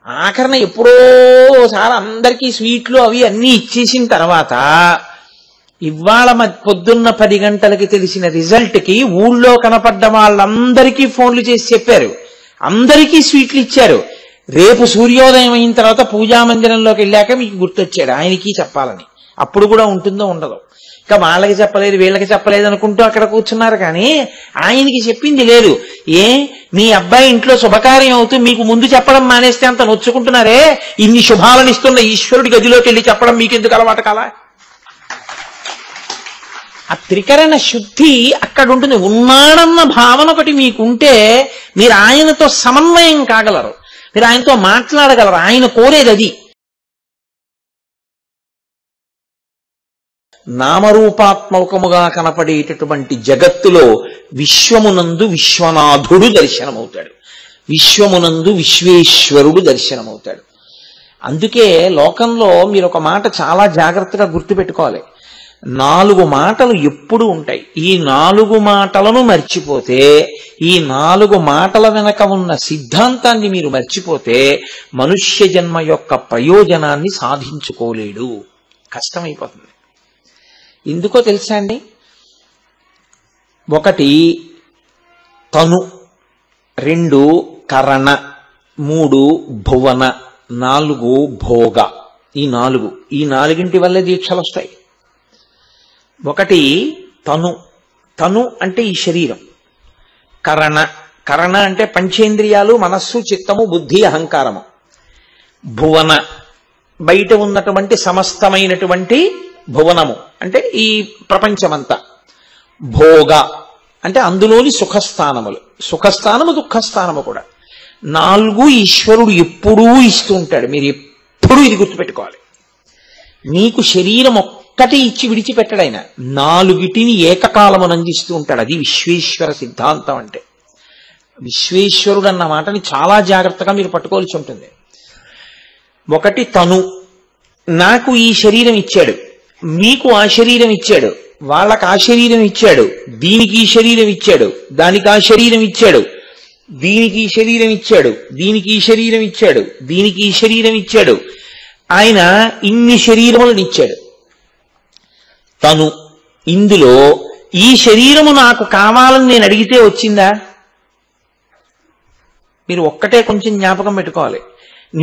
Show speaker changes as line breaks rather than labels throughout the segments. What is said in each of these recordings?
ఆఖరణ ఎప్పుడో ఒకసారి అందరికీ స్వీట్లు అవి అన్నీ ఇచ్చేసిన తర్వాత ఇవాళ పొద్దున్న 10 గంటలకి తెలిసిన రిజల్ట్కి ఊళ్ళో కనపడ్డ వాళ్ళందరికీ ఫోన్లు చేసి చెప్పారు, అందరికీ స్వీట్లు ఇచ్చారు. రేపు సూర్యోదయం అయిన తర్వాత పూజా మందిరంలోకి వెళ్ళాక మీకు గుర్తొచ్చాడు ఆయనకి చెప్పాలని. అప్పుడు కూడా ఉంటుందో ఉండదో, ఇంకా వాళ్ళకి చెప్పలేదు వీళ్ళకి చెప్పలేదు అనుకుంటూ అక్కడ కూర్చున్నారు, కానీ ఆయనకి చెప్పింది లేదు. మీ అబ్బాయి ఇంట్లో శుభకార్యం అవుతూ మీకు ముందు చెప్పడం మానేస్తే అంత నొచ్చుకుంటున్నారే, ఇన్ని శుభాలను ఇస్తున్న ఈశ్వరుడి గదిలోకి వెళ్ళి చెప్పడం మీకెందుకు అలవాటు కాలా? ఆ త్రికరణ శుద్ధి అక్కడ ఉంటుంది. ఉన్నాడన్న భావన ఒకటి మీకుంటే మీరు ఆయనతో సమన్వయం కాగలరు, మీరు ఆయనతో మాట్లాడగలరు. ఆయన కోరేది అది. నామరూపాత్మకముగా కనపడేటటువంటి జగత్తులో విశ్వమునందు విశ్వనాథుడు దర్శనమవుతాడు, విశ్వమునందు విశ్వేశ్వరుడు దర్శనమవుతాడు. అందుకే లోకంలో మీరు ఒక మాట చాలా జాగ్రత్తగా గుర్తుపెట్టుకోవాలి. 4 మాటలు ఎప్పుడు ఉంటాయి. ఈ 4 మాటలను మర్చిపోతే, ఈ 4 మాటల వెనక ఉన్న సిద్ధాంతాన్ని మీరు మర్చిపోతే మనుష్య జన్మ యొక్క ప్రయోజనాన్ని సాధించుకోలేడు, కష్టమైపోతుంది. ఎందుకో తెలుసా అండి? 1 తను, 2 కరణ, 3 భువన, 4 భోగ. ఈ 4 వల్లే దీక్షలు వస్తాయి. 1 తను, తను అంటే ఈ శరీరం. కరణ అంటే పంచేంద్రియాలు, మనస్సు, చిత్తము, బుద్ధి, అహంకారము. భువన బయట ఉన్నటువంటి సమస్తమైనటువంటి భువనము అంటే ఈ ప్రపంచమంతా. భోగ అంటే అందులోని సుఖస్థానములు, సుఖస్థానము దుఃఖస్థానము కూడా. 4 ఈశ్వరుడు ఎప్పుడూ ఇస్తూ ఉంటాడు. మీరు ఎప్పుడూ ఇది గుర్తుపెట్టుకోవాలి. మీకు శరీరం ఒక్కటి ఇచ్చి విడిచిపెట్టడైనా 4 ఏకకాలమును అందిస్తూ ఉంటాడు. అది విశ్వేశ్వర సిద్ధాంతం అంటే. విశ్వేశ్వరుడు అన్న మాటని చాలా జాగ్రత్తగా మీరు పట్టుకోవాల్సి ఉంటుంది. 1 తను, నాకు ఈ శరీరం ఇచ్చాడు, మీకు ఆ శరీరం ఇచ్చాడు, వాళ్ళకి ఆ శరీరం ఇచ్చాడు, దీనికి ఈ శరీరం ఇచ్చాడు, దానికి ఆ శరీరం ఇచ్చాడు, దీనికి ఈ శరీరం ఇచ్చాడు, దీనికి ఈ శరీరం ఇచ్చాడు, దీనికి ఈ శరీరం ఇచ్చాడు. ఆయన ఇన్ని శరీరములను ఇచ్చాడు. తను, ఇందులో ఈ శరీరము నాకు కావాలని నేను అడిగితే వచ్చిందా? మీరు ఒక్కటే కొంచెం జ్ఞాపకం పెట్టుకోవాలి.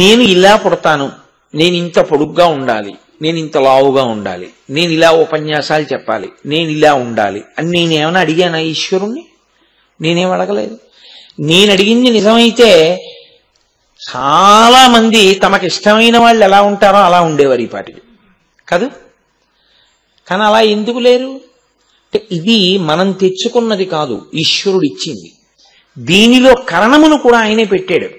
నేను ఇలా పుడతాను, నేను ఇంత పొడుగ్గా ఉండాలి, నేను ఇంత లావుగా ఉండాలి, నేను ఇలా ఉపన్యాసాలు చెప్పాలి, నేను ఇలా ఉండాలి అని నేనేమైనా అడిగానా ఈశ్వరుణ్ణి? నేనేం అడగలేదు. నేను అడిగింది నిజమైతే చాలా మంది తమకు ఇష్టమైన వాళ్ళు ఎలా ఉంటారో అలా ఉండేవారు ఈ పాటికి కాదు. కానీ అలా ఎందుకు లేరు? ఇది మనం తెచ్చుకున్నది కాదు, ఈశ్వరుడు ఇచ్చింది. దీనిలో కరణమును కూడా ఆయనే పెట్టాడు.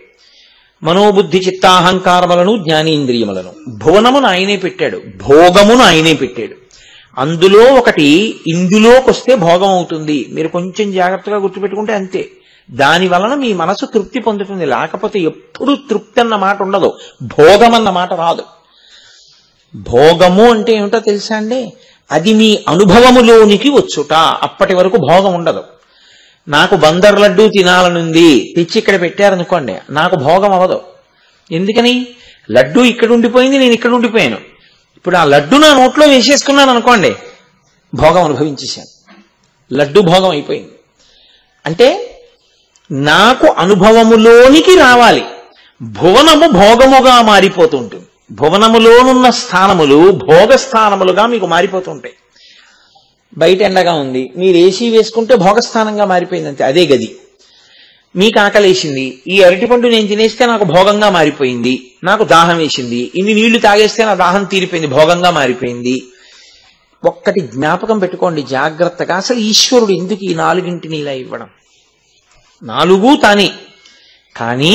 మనోబుద్ధి చిత్తాహంకారములను, జ్ఞానేంద్రియములను. భువనమును ఆయనే పెట్టాడు, భోగమును ఆయనే పెట్టాడు. అందులో 1 ఇందులోకి వస్తే భోగం అవుతుంది. మీరు కొంచెం జాగ్రత్తగా గుర్తుపెట్టుకుంటే అంతే. దాని వలన మీ మనసు తృప్తి పొందుతుంది. లేకపోతే ఎప్పుడు తృప్తి అన్న మాట ఉండదు, భోగం అన్న మాట రాదు. భోగము అంటే ఏమిటో తెలుసా అండి? అది మీ అనుభవములోనికి వచ్చుట. అప్పటి వరకు భోగం ఉండదు. నాకు బందర్ లడ్డూ తినాలనుంది, తెచ్చి ఇక్కడ పెట్టారనుకోండి, నాకు భోగం అవ్వదు. ఎందుకని? లడ్డూ ఇక్కడ ఉండిపోయింది, నేను ఇక్కడ ఉండిపోయాను. ఇప్పుడు ఆ లడ్డు నా నోట్లో వేసేసుకున్నాను అనుకోండి, భోగం అనుభవించేశాను, లడ్డు భోగం అయిపోయింది. అంటే నాకు అనుభవములోనికి రావాలి. భువనము భోగముగా మారిపోతుంటుంది. భువనములోనున్న స్థానములు భోగస్థానములుగా మీకు మారిపోతుంటాయి. బయట ఎండగా ఉంది, మీరు ఏసీ వేసుకుంటే భోగస్థానంగా మారిపోయింది అంతే. అదే గది. మీకు ఆకలేసింది, ఈ అరటిపండు నేను తినేస్తే నాకు భోగంగా మారిపోయింది. నాకు దాహం వేసింది, ఇన్ని నీళ్లు తాగేస్తే నా దాహం తీరిపోయింది, భోగంగా మారిపోయింది. ఒక్కటి జ్ఞాపకం పెట్టుకోండి జాగ్రత్తగా. అసలు ఈశ్వరుడు ఎందుకు ఈ 4 ఇలా ఇవ్వడం? 4 తానే. కానీ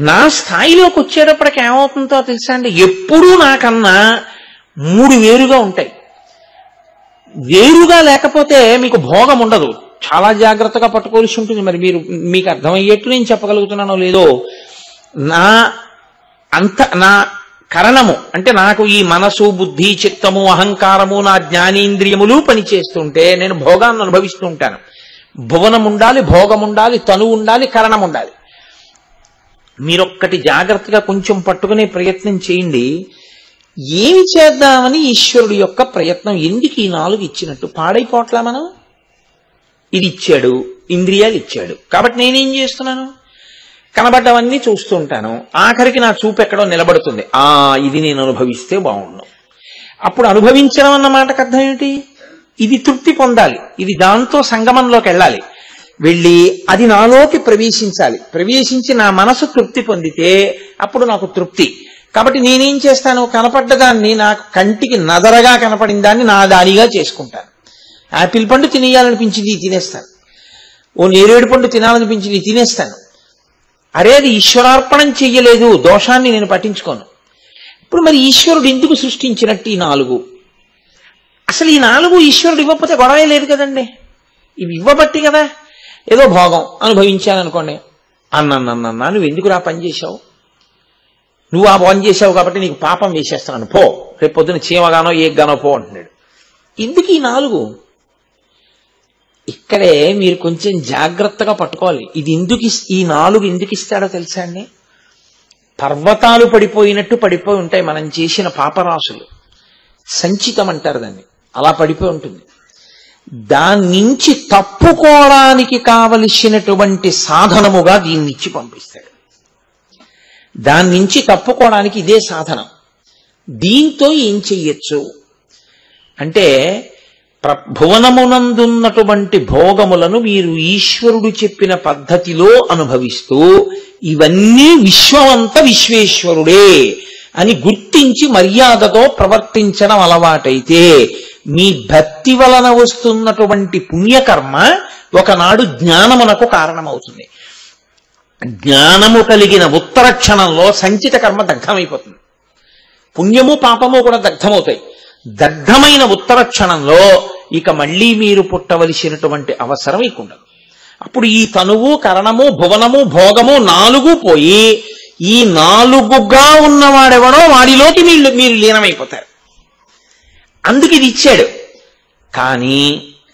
నా స్థాయిలోకి వచ్చేటప్పటికి ఏమవుతుందో తెలుసా అండి? ఎప్పుడూ నాకన్నా 3 వేరుగా ఉంటాయి. వేరుగా లేకపోతే మీకు భోగం ఉండదు. చాలా జాగ్రత్తగా పట్టుకోవాల్సి ఉంటుంది. మరి మీకు అర్థమయ్యేట్టు నేను చెప్పగలుగుతున్నానో లేదో. నా కరణము అంటే నాకు ఈ మనసు, బుద్ధి, చిత్తము, అహంకారము, నా జ్ఞానేంద్రియములు పనిచేస్తుంటే నేను భోగాన్ని అనుభవిస్తూ ఉంటాను. భువనం ఉండాలి, భోగం ఉండాలి, తను ఉండాలి, కరణం ఉండాలి. మీరొక్కటి జాగ్రత్తగా కొంచెం పట్టుకునే ప్రయత్నం చేయండి. ఏమి చేద్దామని ఈశ్వరుడు యొక్క ప్రయత్నం. ఎందుకు ఈ 4 ఇచ్చినట్టు? పాడైపోట్లా మనం? ఇది ఇచ్చాడు, ఇంద్రియాలు ఇచ్చాడు, కాబట్టి నేనేం చేస్తున్నాను? కనబడ్డవన్నీ చూస్తూ ఉంటాను. ఆఖరికి నా చూపు ఎక్కడో నిలబడుతుంది. ఇది నేను అనుభవిస్తే బాగుండు. అప్పుడు అనుభవించడం అన్న మాటకు అర్థం ఏమిటి? ఇది తృప్తి పొందాలి, ఇది దాంతో సంగమంలోకి వెళ్ళాలి, వెళ్ళి అది నాలోకి ప్రవేశించాలి. ప్రవేశించి నా మనసు తృప్తి పొందితే అప్పుడు నాకు తృప్తి. కాబట్టి నేనేం చేస్తాను? కనపడ్డదాన్ని, నాకు కంటికి నదరగా కనపడిన దాన్ని నా దానిగా చేసుకుంటాను. యాపిల్ పండు తినేయాలనిపించింది తినేస్తాను, ఓ నేరేడు పండు తినాలనిపించింది తినేస్తాను. అరే అది ఈశ్వరార్పణం చెయ్యలేదు, దోషాన్ని నేను పట్టించుకోను. ఇప్పుడు మరి ఈశ్వరుడు ఎందుకు సృష్టించినట్టు ఈ 4? అసలు ఈ 4 ఈశ్వరుడు ఇవ్వకపోతే గొడవే లేదు కదండి. ఇవి ఇవ్వబట్టి కదా. ఏదో భోగం అనుభవించాననుకోండి, అన్నన్నా నువ్వు ఎందుకు రా పని చేశావు, నువ్వు ఆ పని చేశావు కాబట్టి నీకు పాపం వేసేస్తాను, పో, రేపు పొద్దున చీమగానో ఏగ్గానో పో అంటున్నాడు. ఎందుకు ఈ 4? ఇక్కడే మీరు కొంచెం జాగ్రత్తగా పట్టుకోవాలి. ఈ 4 ఎందుకు ఇస్తాడో తెలుసా అండి? పర్వతాలు పడిపోయినట్టు పడిపోయి ఉంటాయి మనం చేసిన పాపరాశులు. సంచితం అంటారు దాన్ని. అలా పడిపోయి ఉంటుంది. దాని నుంచి తప్పుకోవడానికి కావలసినటువంటి సాధనముగా దీన్ని ఇచ్చి పంపిస్తాడు. దాని నుంచి తప్పుకోవడానికి ఇదే సాధనం. దీంతో ఏం చెయ్యొచ్చు అంటే, భువనమునందున్నటువంటి భోగములను మీరు ఈశ్వరుడు చెప్పిన పద్ధతిలో అనుభవిస్తూ ఇవన్నీ విశ్వమంతా విశ్వేశ్వరుడే అని గుర్తించి మర్యాదతో ప్రవర్తించడం అలవాటైతే మీ భక్తి వలన వస్తున్నటువంటి పుణ్యకర్మ ఒకనాడు జ్ఞానమునకు కారణమవుతుంది. జ్ఞానము కలిగిన ఉత్తర క్షణంలో సంచిత కర్మ దగ్ధమైపోతుంది. పుణ్యము పాపము కూడా దగ్ధమవుతాయి. దగ్ధమైన ఉత్తర క్షణంలో ఇక మళ్ళీ మీరు పుట్టవలసినటువంటి అవసరం ఇక ఉండదు. అప్పుడు ఈ తనువు, కరణము, భువనము, భోగము 4 పోయి ఈ 4గా ఉన్నవాడెవడో వాడిలోకి మీరు లీనమైపోతారు. అందుకు ఇది ఇచ్చాడు. కానీ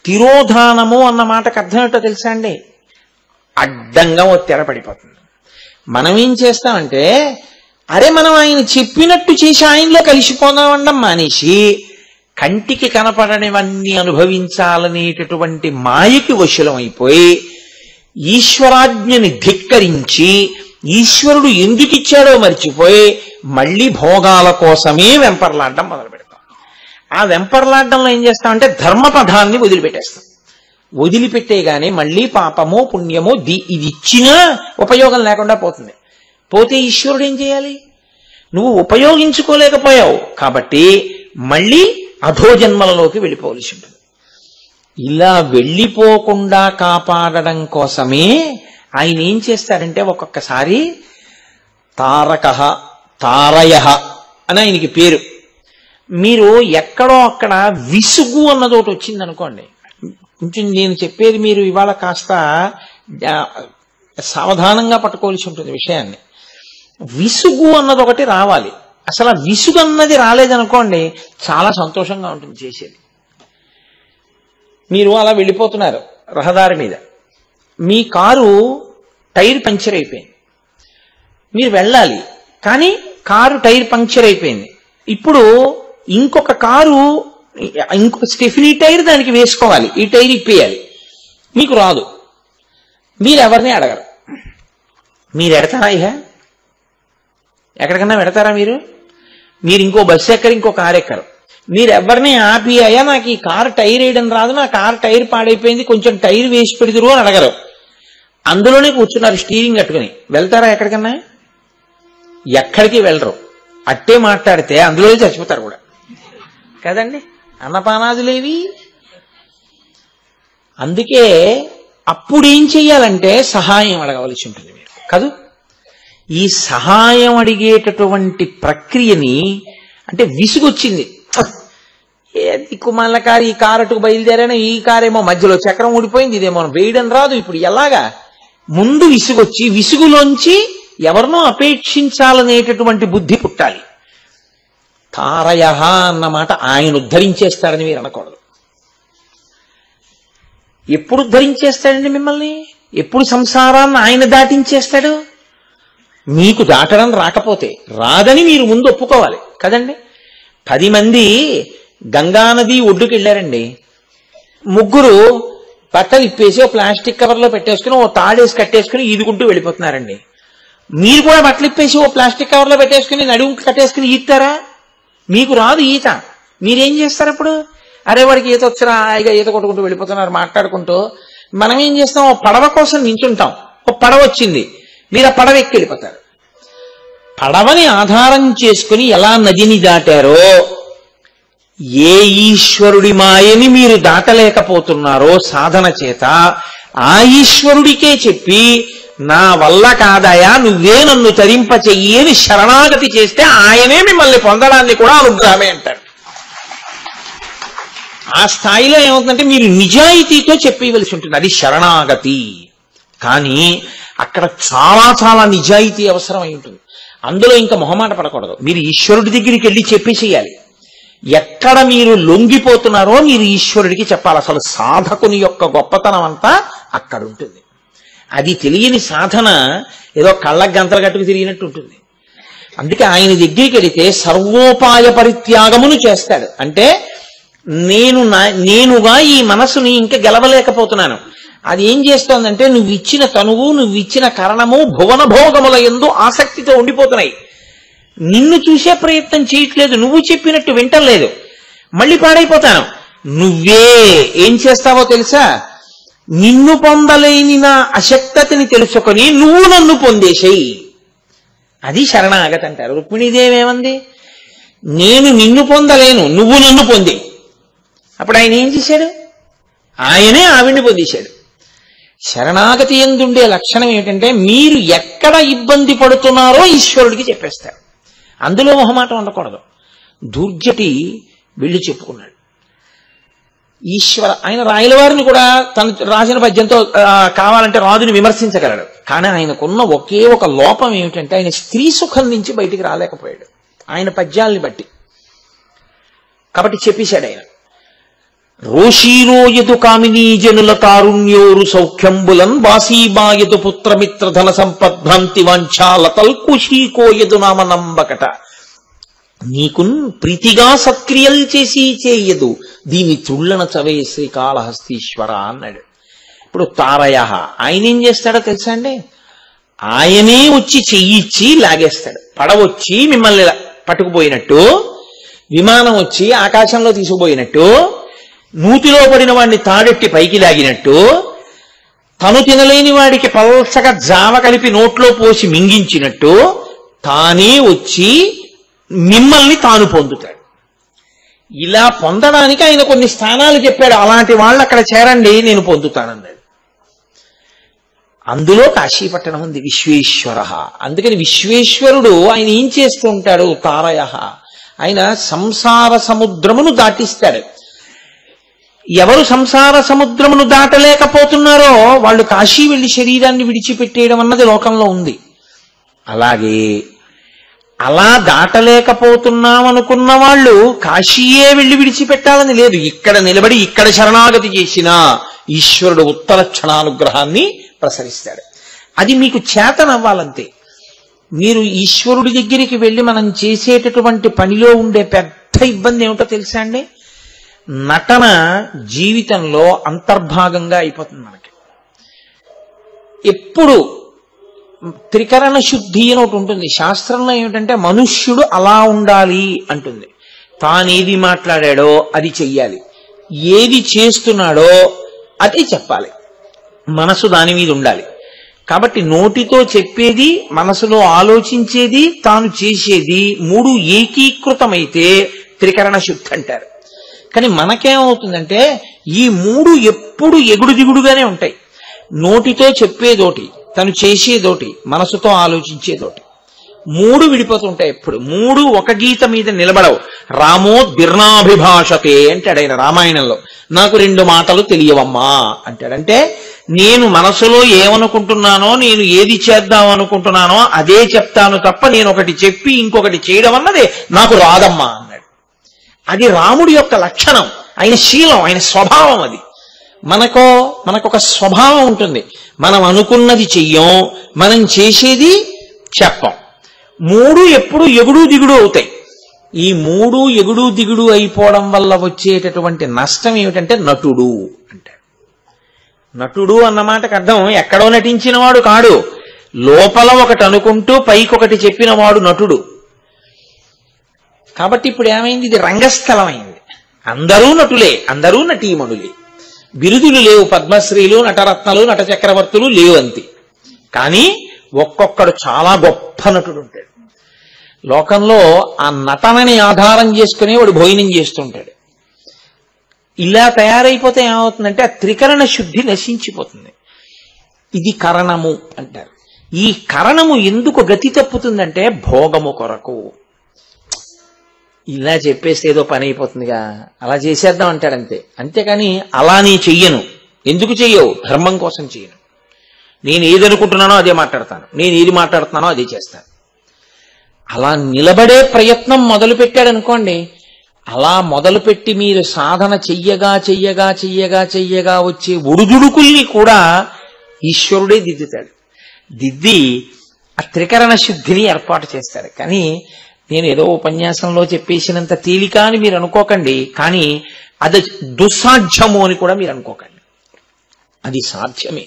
తిరోధానము అన్న మాటకు అర్థం ఏంటో తెలుసా అండి? అడ్డంగా ఓ తెర పడిపోతుంది. మనం ఏం చేస్తామంటే, అరే మనం ఆయన చెప్పినట్టు చేసి ఆయనలో కలిసిపోదామండం మానేసి కంటికి కనపడనివన్నీ అనుభవించాలనేటటువంటి మాయకి వశులం అయిపోయి ఈశ్వరాజ్ఞని ధిక్కరించి ఈశ్వరుడు ఎందుకు ఇచ్చాడో మర్చిపోయి మళ్ళీ భోగాల కోసమే వెంపర్లాడడం మొదలు పెడతాం. ఆ వెంపర్లాడడంలో ఏం చేస్తామంటే ధర్మపదాన్ని వదిలిపెట్టేస్తాం. వదిలిపెట్టేగానే మళ్ళీ పాపము పుణ్యము ఇది ఇచ్చినా ఉపయోగం లేకుండా పోతుంది. పోతే ఈశ్వరుడు ఏం చేయాలి? నువ్వు ఉపయోగించుకోలేకపోయావు కాబట్టి మళ్ళీ అధోజన్మలలోకి వెళ్ళిపోవలసి ఉంటుంది. ఇలా వెళ్ళిపోకుండా కాపాడడం కోసమే ఆయన ఏం చేస్తారంటే, ఒక్కొక్కసారి తారకః, తారయః అని ఆయనకి పేరు. మీరు ఎక్కడో అక్కడ విసుగు అన్నదోటి వచ్చిందనుకోండి, కొంచెం నేను చెప్పేది మీరు ఇవాళ కాస్త సావధానంగా పట్టుకోవాల్సి ఉంటుంది విషయాన్ని. విసుగు అన్నది ఒకటి రావాలి. అసలు ఆ విసుగు అన్నది రాలేదనుకోండి, చాలా సంతోషంగా ఉంటుంది చేసేది. మీరు అలా వెళ్ళిపోతున్నారు రహదారి మీద, మీ కారు టైర్ పంక్చర్ అయిపోయింది, మీరు వెళ్ళాలి కానీ కారు టైర్ పంక్చర్ అయిపోయింది. ఇప్పుడు ఇంకొక స్టెఫినీ టైర్ దానికి వేసుకోవాలి, ఈ టైర్ ఇప్పేయాలి. మీకు రాదు, మీరు ఎవరిని అడగరు. మీరు ఎడతారా? ఎక్కడికన్నా పెడతారా? మీరు ఇంకో బస్సు ఎక్కరు, ఇంకో కారు ఎక్కరు. మీరు ఎవరిని ఆపి, అయ్యా నాకు ఈ కారు టైర్ వేయడం రాదు, నా కారు టైర్ పాడైపోయింది, కొంచెం టైర్ వేసి పెడుతురు అని అడగరు. అందులోనే కూర్చున్నారు స్టీరింగ్ కట్టుకుని. వెళ్తారా ఎక్కడికన్నా? ఎక్కడికి వెళ్ళరు. అట్టే మాట్లాడితే అందులోనే చచ్చిపోతారు కూడా కదండి. అన్నపానాదులేవి. అందుకే అప్పుడు ఏం చెయ్యాలంటే సహాయం అడగవలసి ఉంటుంది మీరు కాదు. ఈ సహాయం అడిగేటటువంటి ప్రక్రియని, అంటే విసుగొచ్చింది, ఏ దిక్కుమాల కారు, ఈ కారుకు బయలుదేరాను, ఈ కారేమో మధ్యలో చక్రం ఊడిపోయింది, ఇదేమో వేయడం రాదు, ఇప్పుడు ఎలాగా? ముందు విసుగొచ్చి విసుగులోంచి ఎవరినో అపేక్షించాలనేటటువంటి బుద్ధి పుట్టాలి. తారయః అన్న మాట ఆయన ఉద్ధరించేస్తాడని మీరు అనకూడదు. ఎప్పుడు ఉద్ధరించేస్తాడండి మిమ్మల్ని? ఎప్పుడు సంసారాన్ని ఆయన దాటించేస్తాడు? మీకు దాటడం రాకపోతే రాదని మీరు ముందు ఒప్పుకోవాలి కదండి. 10 మంది గంగానది ఒడ్డుకి వెళ్ళారండి. 3 బట్టలు ఇప్పేసి ఓ ప్లాస్టిక్ కవర్లో పెట్టేసుకుని ఓ తాడేసి కట్టేసుకుని ఈదుకుంటూ వెళ్ళిపోతున్నారండి. మీరు కూడా బట్టలు ఇప్పేసి ఓ ప్లాస్టిక్ కవర్లో పెట్టేసుకుని నడుము కట్టేసుకుని ఈతారా? మీకు రాదు ఈత. మీరేం చేస్తారు అప్పుడు? అరే వాడికి ఈత వచ్చినా హాయిగా ఈత కొట్టుకుంటూ వెళ్ళిపోతున్నారు మాట్లాడుకుంటూ. మనం ఏం చేస్తాం? ఓ పడవ కోసం నించుంటాం. ఓ పడవ వచ్చింది, మీరు ఆ పడవ ఎక్కి వెళ్ళిపోతారు. పడవని ఆధారం చేసుకుని ఎలా నదిని దాటారో, ఏ ఈశ్వరుడి మాయని మీరు దాటలేకపోతున్నారో సాధన చేత, ఆ ఈశ్వరుడికే చెప్పి నా వల్ల కాదయా నువ్వే నన్ను తరింప చెయ్యని శరణాగతి చేస్తే ఆయనే మిమ్మల్ని పొందడాన్ని కూడా అనుగ్రహమే అంటారు. ఆ స్థాయిలో ఏమవుతుందంటే మీరు నిజాయితీతో చెప్పవలసి ఉంటుంది, అది శరణాగతి. కానీ అక్కడ చాలా చాలా నిజాయితీ అవసరం అయి ఉంటుంది. అందులో ఇంకా మొహమాట పడకూడదు. మీరు ఈశ్వరుడి దగ్గరికి వెళ్ళి చెప్పేసేయాలి. ఎక్కడ మీరు లొంగిపోతున్నారో మీరు ఈశ్వరుడికి చెప్పాలి. అసలు సాధకుని యొక్క గొప్పతనం అంతా అక్కడ ఉంటుంది. అది తెలియని సాధన ఏదో కళ్ళకు గంతలు కట్టుకు తిరిగినట్టు ఉంటుంది. అందుకే ఆయన దగ్గరికి వెళితే సర్వోపాయ పరిత్యాగమును చేస్తాడు. అంటే నేనుగా ఈ మనసుని ఇంకా గెలవలేకపోతున్నాను. అది ఏం చేస్తోందంటే నువ్వు ఇచ్చిన తనువు, నువ్వు ఇచ్చిన కరణము భువన భోగముల యందు ఆసక్తితో ఉండిపోతున్నాయి. నిన్ను చూసే ప్రయత్నం చేయట్లేదు, నువ్వు చెప్పినట్టు వింటలేదు. మళ్ళీ పాడైపోతాను. నువ్వే ఏం చేస్తావో తెలుసా? నిన్ను పొందలేని నా అశక్తతని తెలుసుకొని నువ్వు నన్ను పొందేసేయి. అది శరణాగతి అంటారు. రుక్మిణీదేవేమంది? నేను నిన్ను పొందలేను, నువ్వు నన్ను పొంది. అప్పుడు ఆయన ఏం చేశాడు? ఆయనే ఆవిడ్ని పొందేశాడు. శరణాగతి ఎందుండే లక్షణం ఏమిటంటే మీరు ఎక్కడ ఇబ్బంది పడుతున్నారో ఈశ్వరుడికి చెప్పేస్తారు. అందులో మొహమాటం ఉండకూడదు. దూర్జటి వెళ్ళి చెప్పుకున్నాడు. ఈశ్వర ఆయన రాయలవారిని కూడా తను రాసిన పద్యంతో కావాలంటే రాజుని విమర్శించగలడు. కానీ ఆయనకున్న ఒకే ఒక లోపం ఏమిటంటే ఆయన స్త్రీ సుఖం నుంచి బయటికి రాలేకపోయాడు ఆయన పద్యాల్ని బట్టి. కాబట్టి చెప్పేశాడు ఆయన, రోషీరోయదు కామినీ జనుల తారుణ్యోరు సౌఖ్యంబులన్ వాసీబాయదు పుత్రమిత్ర ధన సంపద్భ్రాంతి వాంఛాలతల్ కుశీకోయదు నామ నంబకట నీకున్ ప్రీతిగా సత్క్రియలు చేసి చేయదు దీని తుళ్ళన చవే శ్రీకాళహస్తీశ్వర అన్నాడు. ఇప్పుడు తారయ ఆయన ఏం చేస్తాడో తెలుసా అండి? ఆయనే వచ్చి చెయ్యిచ్చి లాగేస్తాడు. పడవచ్చి మిమ్మల్ని పట్టుకుపోయినట్టు, విమానం వచ్చి ఆకాశంలో తీసుకుపోయినట్టు, నూతిలో పడిన వాడిని తాడెట్టి పైకి లాగినట్టు, తను తినలేని వాడికి పల్సగా జావ కలిపి నోట్లో పోసి మింగించినట్టు తానే వచ్చి మిమ్మల్ని తాను పొందుతాడు. ఇలా పొందడానికి ఆయన కొన్ని స్థానాలు చెప్పాడు. అలాంటి వాళ్ళు అక్కడ చేరండి, నేను పొందుతానన్నాడు. అందులో కాశీపట్టణం ఉంది, విశ్వేశ్వర. అందుకని విశ్వేశ్వరుడు ఆయన ఏం చేస్తూ ఉంటాడు? తారయ ఆయన సంసార సముద్రమును దాటిస్తాడు. ఎవరు సంసార సముద్రమును దాటలేకపోతున్నారో వాళ్ళు కాశీ వెళ్లి శరీరాన్ని విడిచిపెట్టేయడం అన్నది లోకంలో ఉంది. అలాగే అలా దాటలేకపోతున్నామనుకున్న వాళ్ళు కాశీయే వెళ్లి విడిచిపెట్టాలని లేదు. ఇక్కడ నిలబడి ఇక్కడ శరణాగతి చేసినా ఈశ్వరుడు ఉత్తర క్షణానుగ్రహాన్ని ప్రసరిస్తాడు. అది మీకు చేతనవ్వాలంతే. మీరు ఈశ్వరుడి దగ్గరికి వెళ్ళి మనం చేసేటటువంటి పనిలో ఉండే పెద్ద ఇబ్బంది ఏమిటో తెలుసా అండి? నటన జీవితంలో అంతర్భాగంగా అయిపోతుంది. మనకి ఎప్పుడు త్రికరణ శుద్ధి అని ఒకటి ఉంటుంది. శాస్త్రంలో ఏమిటంటే మనుష్యుడు అలా ఉండాలి అంటుంది. తానేది మాట్లాడాడో అది చెయ్యాలి, ఏది చేస్తున్నాడో అది చెప్పాలి, మనసు దాని మీద ఉండాలి. కాబట్టి నోటితో చెప్పేది, మనసులో ఆలోచించేది, తాను చేసేది 3 ఏకీకృతమైతే త్రికరణ శుద్ధి అంటారు. కానీ మనకేమవుతుందంటే ఈ 3 ఎప్పుడు ఎగుడు దిగుడుగానే ఉంటాయి. నోటితో చెప్పేదోటి, తను చేసేదోటి, మనసుతో ఆలోచించేదోటి. 3 విడిపోతుంటాయి. ఎప్పుడు 3 ఒక గీత మీద నిలబడవు. రామో దిర్నాభిభాషతే అంటాడు ఆయన రామాయణంలో. నాకు 2 మాటలు తెలియవమ్మా అంటాడంటే నేను మనసులో ఏమనుకుంటున్నానో, నేను ఏది చేద్దాం అనుకుంటున్నానో అదే చెప్తాను తప్ప నేను ఒకటి చెప్పి ఇంకొకటి చేయడం అన్నది నాకు రాదమ్మా అన్నాడు. అది రాముడి యొక్క లక్షణం, ఆయన శీలం, ఆయన స్వభావం. అది మనకొక స్వభావం ఉంటుంది. మనం అనుకున్నది చెయ్యం, మనం చేసేది చెప్పం. 3 ఎప్పుడు ఎగుడు దిగుడు అవుతాయి. ఈ 3 ఎగుడు దిగుడు అయిపోవడం వల్ల వచ్చేటటువంటి నష్టం ఏమిటంటే నటుడు అంటారు. నటుడు అన్నమాటకు అర్థం ఎక్కడో నటించిన వాడు కాడు, లోపల ఒకటి అనుకుంటూ పైకొకటి చెప్పిన వాడు నటుడు. కాబట్టి ఇప్పుడు ఏమైంది, ఇది రంగస్థలం అయింది. అందరూ నటులే, అందరూ నటీమణులే. బిరుదులు లేవు, పద్మశ్రీలు, నటరత్నలు, నట చక్రవర్తులు లేవు అంతే. కానీ ఒక్కొక్కడు చాలా గొప్ప నటుడు ఉంటాడు. లోకంలో ఆ నటనని ఆధారం చేసుకుని వాడు భోజనం చేస్తుంటాడు. ఇలా తయారైపోతే ఏమవుతుందంటే ఆ త్రికరణ శుద్ధి నశించిపోతుంది. ఇది కరణము అంటారు. ఈ కరణము ఎందుకు గతి తప్పుతుందంటే భోగము కొరకు. ఇలా చెప్పేస్తే ఏదో పని అయిపోతుందిగా, అలా చేసేద్దాం అంటాడంతే. అంతేకాని అలా నీ చెయ్యను. ఎందుకు చెయ్యవు? ధర్మం కోసం చెయ్యను. నేను ఏదనుకుంటున్నానో అదే మాట్లాడతాను, నేను ఏది మాట్లాడుతున్నానో అదే చేస్తాను. అలా నిలబడే ప్రయత్నం మొదలు పెట్టాడనుకోండి, అలా మొదలుపెట్టి మీరు సాధన చెయ్యగా చెయ్యగా చెయ్యగా చెయ్యగా వచ్చే ఒడుదుడుకుల్ని కూడా ఈశ్వరుడే దిద్దుతాడు. దిద్ది ఆ త్రికరణ శుద్ధిని ఏర్పాటు చేస్తాడు. కానీ నేను ఏదో ఉపన్యాసంలో చెప్పేసినంత తేలిక అని మీరు అనుకోకండి, కానీ అది దుస్సాధ్యము అని కూడా మీరు అనుకోకండి. అది సాధ్యమే.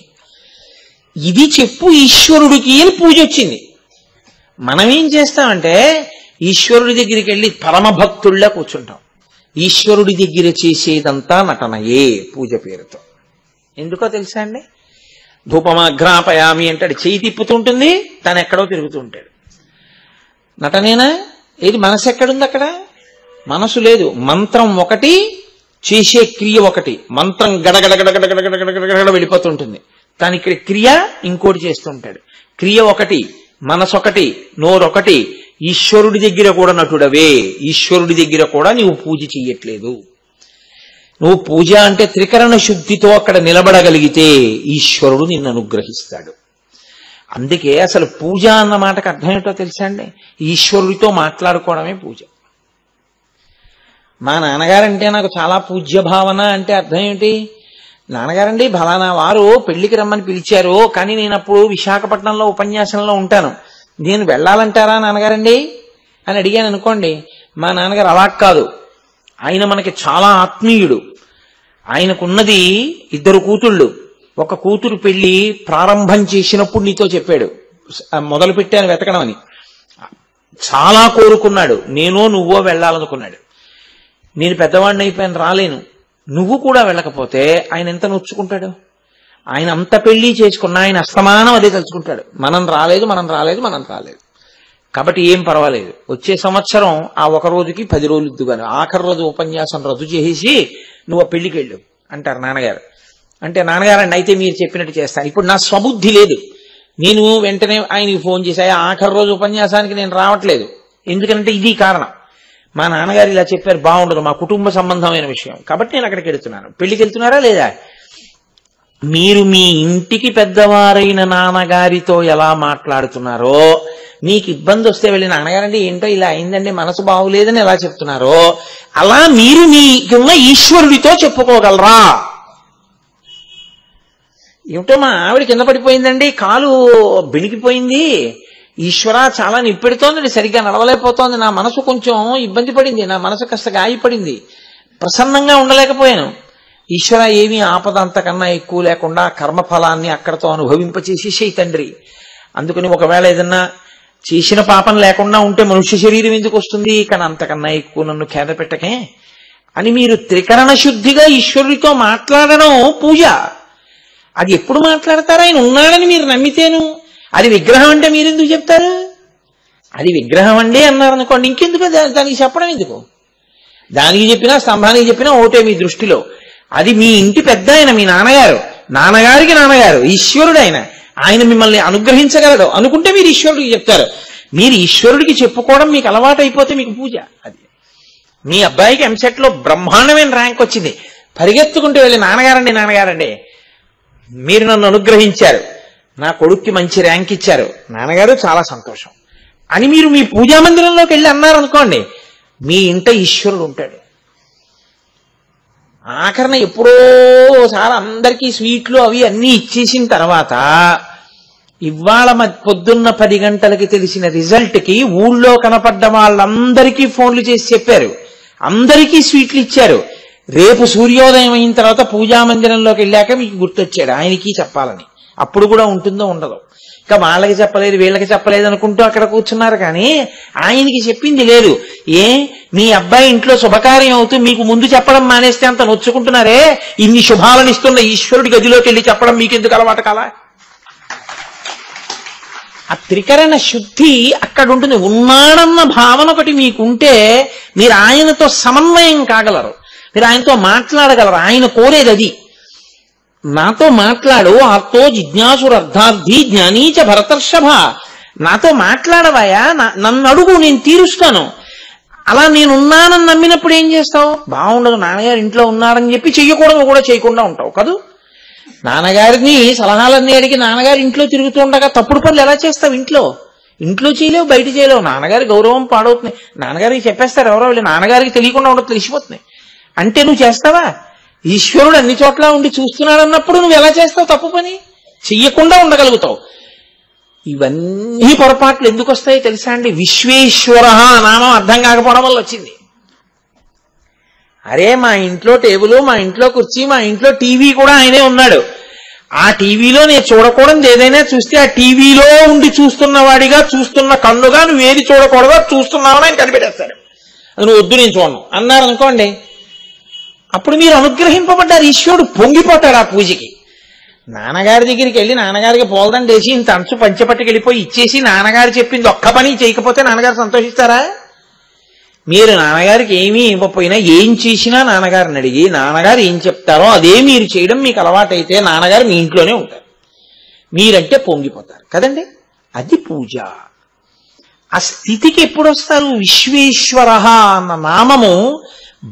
ఇది చెప్పు ఈశ్వరుడికి అని పూజ వచ్చింది. మనం ఏం చేస్తామంటే ఈశ్వరుడి దగ్గరికి వెళ్ళి పరమభక్తుల్లా కూర్చుంటాం. ఈశ్వరుడి దగ్గర చేసేదంతా నటనయే పూజ పేరుతో. ఎందుకో తెలుసా అండి? ధూపమాఘ్రాపయామి అంటాడు, చేయి తిప్పుతుంటుంది, తను ఎక్కడో తిరుగుతూ ఉంటాడు. నటనేనా? ఏది మనసు ఎక్కడుంది అక్కడ? మనసు లేదు. మంత్రం ఒకటి, చేసే క్రియ ఒకటి. మంత్రం గడగడగడగడగడగడగడ వెళ్ళిపోతుంటుంది, కానీ ఇక్కడ క్రియ ఇంకోటి చేస్తుంటాడు. క్రియ ఒకటి, మనసు ఒకటి, నోరొకటి. ఈశ్వరుడి దగ్గర కూడా నటుడవే. ఈశ్వరుడి దగ్గర కూడా నీవు పూజ చెయ్యట్లేదు. నువ్వు పూజ అంటే త్రికరణ శుద్ధితో అక్కడ నిలబడగలిగితే ఈశ్వరుడు నిన్ను అనుగ్రహిస్తాడు. అందుకే అసలు పూజ అన్న మాటకు అర్థం ఏంటో తెలుసా అండి? ఈశ్వరుడితో మాట్లాడుకోవడమే పూజ. మా నాన్నగారంటే నాకు చాలా పూజ్య భావన అంటే అర్థం ఏంటి? నాన్నగారండి ఫలానా వారు పెళ్లికి రమ్మని పిలిచారు, కానీ నేను అప్పుడు విశాఖపట్నంలో ఉపన్యాసంలో ఉంటాను, నేను వెళ్ళాలంటారా నాన్నగారండి అని అడిగాను అనుకోండి. మా నాన్నగారు అలా కాదు, ఆయన మనకి చాలా ఆత్మీయుడు, ఆయనకున్నది 2 కూతుళ్ళు. ఒక కూతురు పెళ్లి ప్రారంభం చేసినప్పుడు నీతో చెప్పాడు, మొదలు పెట్టాను వెతకడం అని. చాలా కోరుకున్నాడు, నేనో నువ్వో వెళ్ళాలనుకున్నాడు. నేను పెద్దవాడిని అయిపోయాను, రాలేను. నువ్వు కూడా వెళ్ళకపోతే ఆయన ఎంత నొచ్చుకుంటాడు? ఆయన అంత పెళ్లి చేసుకున్నా ఆయన అస్తమానం అదే తలుచుకుంటాడు, మనం రాలేదు మనం రాలేదు మనం రాలేదు. కాబట్టి ఏం పర్వాలేదు, వచ్చే సంవత్సరం ఆ ఒక రోజుకి 10 రోజులు ఇద్దుగాను, ఆఖరి రోజు ఉపన్యాసం రద్దు చేసి నువ్వు ఆ పెళ్లికి వెళ్ళు అంటారు నాన్నగారు. అంటే నాన్నగారండి అయితే మీరు చెప్పినట్టు చేస్తాను. ఇప్పుడు నా స్వబుద్ధి లేదు, నేను వెంటనే ఆయనకి ఫోన్ చేసి ఆఖరి రోజు ఉపన్యాసానికి నేను రావట్లేదు, ఎందుకంటే ఇది కారణం. మా నాన్నగారు ఇలా చెప్పారు, బాగుండదు, మా కుటుంబ సంబంధమైన విషయం, కాబట్టి నేను అక్కడికి వెళుతున్నాను. పెళ్లికి వెళ్తున్నారా లేదా? మీరు మీ ఇంటికి పెద్దవారైన నాన్నగారితో ఎలా మాట్లాడుతున్నారో, మీకు ఇబ్బంది వస్తే వెళ్ళి నాన్నగారండి ఏంటో ఇలా అయిందండి, మనసు బాగులేదని ఎలా చెప్తున్నారో, అలా మీరు మీకున్న ఈశ్వరుడితో చెప్పుకోగలరా? ఏమిటో మా ఆవిడ కింద పడిపోయిందండి, కాలు బెణికిపోయింది, ఈశ్వర చాలా నిప్పెడుతోంది, సరిగ్గా నడవలేకపోతోంది, నా మనసు కొంచెం ఇబ్బంది పడింది, నా మనసు కాస్త గాయపడింది, ప్రసన్నంగా ఉండలేకపోయాను. ఈశ్వర ఏమీ ఆపద అంతకన్నా ఎక్కువ లేకుండా కర్మఫలాన్ని అక్కడతో అనుభవింపచేసేసేయి తండ్రి. అందుకని ఒకవేళ ఏదన్నా చేసిన పాపం లేకుండా ఉంటే మనుష్య శరీరం ఎందుకు వస్తుంది, కానీ అంతకన్నా ఎక్కువ నన్ను ఖేద పెట్టకే అని మీరు త్రికరణ శుద్ధిగా ఈశ్వరుడితో మాట్లాడడం పూజ. అది ఎప్పుడు మాట్లాడతారు? ఆయన ఉన్నాడని మీరు నమ్మితేను. అది విగ్రహం అంటే మీరెందుకు చెప్తారు? అది విగ్రహం అండి అన్నారనుకోండి, ఇంకెందుకు దానికి చెప్పడం ఎందుకు? దానికి చెప్పినా స్తంభానికి చెప్పినా ఒకటే మీ దృష్టిలో. అది మీ ఇంటి పెద్ద ఆయన, మీ నాన్నగారు, నాన్నగారికి నాన్నగారు, ఈశ్వరుడు ఆయన, ఆయన మిమ్మల్ని అనుగ్రహించగలడు అనుకుంటే మీరు ఈశ్వరుడికి చెప్తారు. మీరు ఈశ్వరుడికి చెప్పుకోవడం మీకు అలవాటు అయిపోతే మీకు పూజ. అది మీ అబ్బాయికి ఎంసెట్ లో బ్రహ్మాండమైన ర్యాంక్ వచ్చింది, పరిగెత్తుకుంటూ వెళ్ళి నాన్నగారండి నాన్నగారండి మీరు నన్ను అనుగ్రహించారు, నా కొడుక్కి మంచి ర్యాంక్ ఇచ్చారు, నాన్నగారు చాలా సంతోషం అని మీరు మీ పూజా మందిరంలోకి వెళ్ళి అన్నారనుకోండి, మీ ఇంట ఈశ్వరుడు ఉంటాడు. ఆఖరణ ఎప్పుడో ఒకసారి అందరికీ స్వీట్లు అవి అన్నీ ఇచ్చేసిన తర్వాత ఇవాళ పొద్దున్న 10 గంటలకి తెలిసిన రిజల్ట్కి ఊళ్ళో కనపడ్డ వాళ్ళందరికీ ఫోన్లు చేసి చెప్పారు, అందరికీ స్వీట్లు ఇచ్చారు. రేపు సూర్యోదయం అయిన తర్వాత పూజా మందిరంలోకి వెళ్ళాక మీకు గుర్తొచ్చాడు ఆయనకి చెప్పాలని. అప్పుడు కూడా ఉంటుందో ఉండదో, ఇంకా వాళ్ళకి చెప్పలేదు వీళ్ళకి చెప్పలేదు అనుకుంటూ అక్కడ కూర్చున్నారు, కానీ ఆయనకి చెప్పింది లేదు. మీ అబ్బాయి ఇంట్లో శుభకార్యం అవుతూ మీకు ముందు చెప్పడం మానేస్తే అంత నొచ్చుకుంటున్నారే, ఇన్ని శుభాలను ఇస్తున్న ఈశ్వరుడి గదిలోకి వెళ్ళి చెప్పడం మీకెందుకు అలవాటు కాలా? ఆ త్రికరణ శుద్ధి అక్కడ ఉంటుంది. ఉన్నాడన్న భావన ఒకటి మీకుంటే మీరు ఆయనతో సమన్వయం కాగలరు, మీరు ఆయనతో మాట్లాడగలరు. ఆయన కోరేది అది. నాతో మాట్లాడు ఆర్తో జిజ్ఞాసురర్థార్థి జ్ఞానీచ భరతర్షభ, నాతో మాట్లాడవాయా, నన్ను అడుగు నేను తీరుస్తాను. అలా నేనున్నానని నమ్మినప్పుడు ఏం చేస్తావు? బాగుండదు, నాన్నగారు ఇంట్లో ఉన్నారని చెప్పి చెయ్యకూడదు కూడా చేయకుండా ఉంటావు కదూ. నాన్నగారిని సలహాలన్నీ అడిగి నాన్నగారు ఇంట్లో తిరుగుతూ ఉండగా తప్పుడు పనులు ఎలా చేస్తావు? ఇంట్లో చేయలేవు, బయట చేయలేవు. నాన్నగారి గౌరవం పాడవుతుంది. నాన్నగారికి చెప్పేస్తారు ఎవరో, నాన్నగారికి తెలియకుండా ఉండదు, తెలిసిపోతుంది. అంటే నువ్వు చేస్తావా? ఈశ్వరుడు అన్ని చోట్ల ఉండి చూస్తున్నాడు అన్నప్పుడు నువ్వు ఎలా చేస్తావు తప్పు పని? చెయ్యకుండా ఉండగలుగుతావు. ఇవన్నీ పొరపాట్లు ఎందుకు వస్తాయి తెలుసా అండి? విశ్వేశ్వర నామం అర్థం కాకపోవడం వల్ల వచ్చింది. అరే మా ఇంట్లో టేబుల్, మా ఇంట్లో కుర్చీ, మా ఇంట్లో టీవీ కూడా ఆయనే ఉన్నాడు. ఆ టీవీలో నేను చూడకూడదు ఏదైనా చూస్తే ఆ టీవీలో ఉండి చూస్తున్నవాడిగా, చూస్తున్న కన్నుగా నువ్వేది చూడకూడదో చూస్తున్నావని ఆయన కనిపెట్టేస్తాడు. అది నువ్వు వద్దు నేను చూడను అన్నారు అనుకోండి, అప్పుడు మీరు అనుగ్రహింపబడ్డారు. ఈశ్వరుడు పొంగిపోతాడు ఆ పూజకి. నాన్నగారి దగ్గరికి వెళ్ళి నాన్నగారికి పోల్దండేసి ఇంత అంచు పంచపట్టుకు వెళ్ళిపోయి ఇచ్చేసి నాన్నగారు చెప్పింది ఒక్క పని చేయకపోతే నాన్నగారు సంతోషిస్తారా? మీరు నాన్నగారికి ఏమీ ఇవ్వకపోయినా ఏం చేసినా నాన్నగారిని అడిగి నాన్నగారు ఏం చెప్తారో అదే మీరు చేయడం మీకు అలవాటైతే నాన్నగారు మీ ఇంట్లోనే ఉంటారు. మీరంటే పొంగిపోతారు కదండి. అది పూజ. ఆ స్థితికి ఎప్పుడు వస్తారు? విశ్వేశ్వర అన్న నామము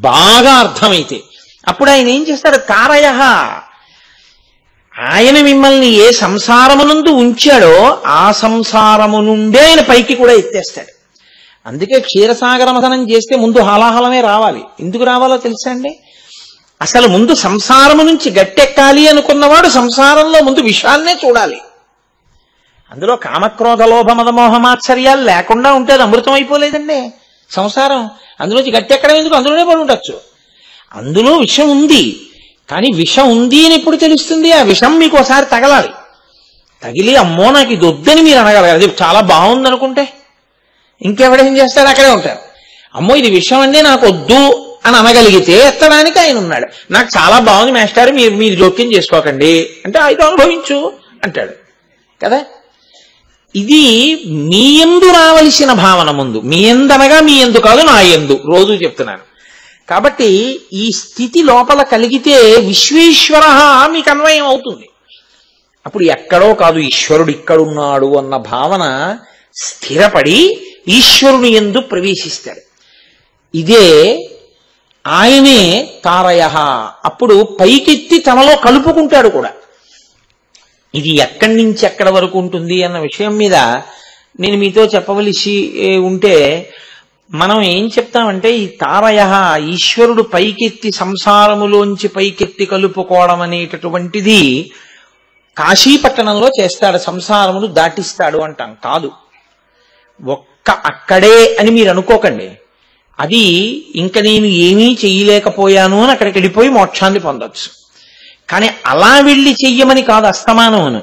బాగా అర్థమైతే అప్పుడు ఆయన ఏం చేస్తాడు? తారయ. ఆయన మిమ్మల్ని ఏ సంసారమునందు ఉంచాడో ఆ సంసారము నుండే ఆయన పైకి కూడా ఎత్తేస్తాడు. అందుకే క్షీరసాగర మథనం చేస్తే ముందు హాలాహలమే రావాలి. ఎందుకు రావాలో తెలుసా అండి? అసలు ముందు సంసారము నుంచి గట్టెక్కాలి అనుకున్నవాడు సంసారంలో ముందు విషయాన్నే చూడాలి. అందులో కామక్రోధ లోభ మదమోహమాత్సర్యాలు లేకుండా ఉంటే అది అమృతం అయిపోలేదండి సంసారం. అందులోంచి గట్టెక్కడం ఎందుకు? అందులోనే పడి ఉండొచ్చు. అందులో విషం ఉంది, కానీ విషం ఉంది అని ఎప్పుడు తెలుస్తుంది? ఆ విషం మీకు ఒకసారి తగలాలి. తగిలి అమ్మో నాకు ఇది వద్దని మీరు అనగలగాలి. అది చాలా బాగుంది అనుకుంటే ఇంకెవడేం చేస్తాడు? అక్కడే ఉంటారు. అమ్మో ఇది విషం అంటే నాకు వద్దు అని అనగలిగితే ఎత్తడానికి ఆయన ఉన్నాడు. నాకు చాలా బాగుంది మేస్టారు, మీరు జోక్యం చేసుకోకండి అంటే అయితే అనుభవించు అంటాడు కదా. ఇది మీ యందు రావలసిన భావన ముందు. మీ యందనగా మీ యందు కాదు, నా యందు రోజు చెప్తున్నాను. కాబట్టి ఈ స్థితి లోపల కలిగితే విశ్వేశ్వర మీకు అన్వయం అవుతుంది. అప్పుడు ఎక్కడో కాదు ఈశ్వరుడు ఇక్కడున్నాడు అన్న భావన స్థిరపడి ఈశ్వరుని యందు ప్రవేశిస్తాడు. ఇదే ఆయనే తారయ. అప్పుడు పైకెత్తి తనలో కలుపుకుంటాడు కూడా. ఇది ఎక్కడి నుంచి ఎక్కడి వరకు ఉంటుంది అన్న విషయం మీద నేను మీతో చెప్పవలసి ఉంటే మనం ఏం చెప్తామంటే ఈ తారయ ఈశ్వరుడు పైకెత్తి సంసారములోంచి పైకెత్తి కలుపుకోవడం అనేటటువంటిది కాశీపట్టణంలో చేస్తాడు, సంసారమును దాటిస్తాడు అంటాం. కాదు, ఒక్క అక్కడే అని మీరు అనుకోకండి. అది ఇంక నేను ఏమీ చెయ్యలేకపోయాను అని అక్కడికి వెళ్ళిపోయి మోక్షాన్ని పొందొచ్చు. కానీ అలా వెళ్ళి చెయ్యమని కాదు అస్తమానం అను.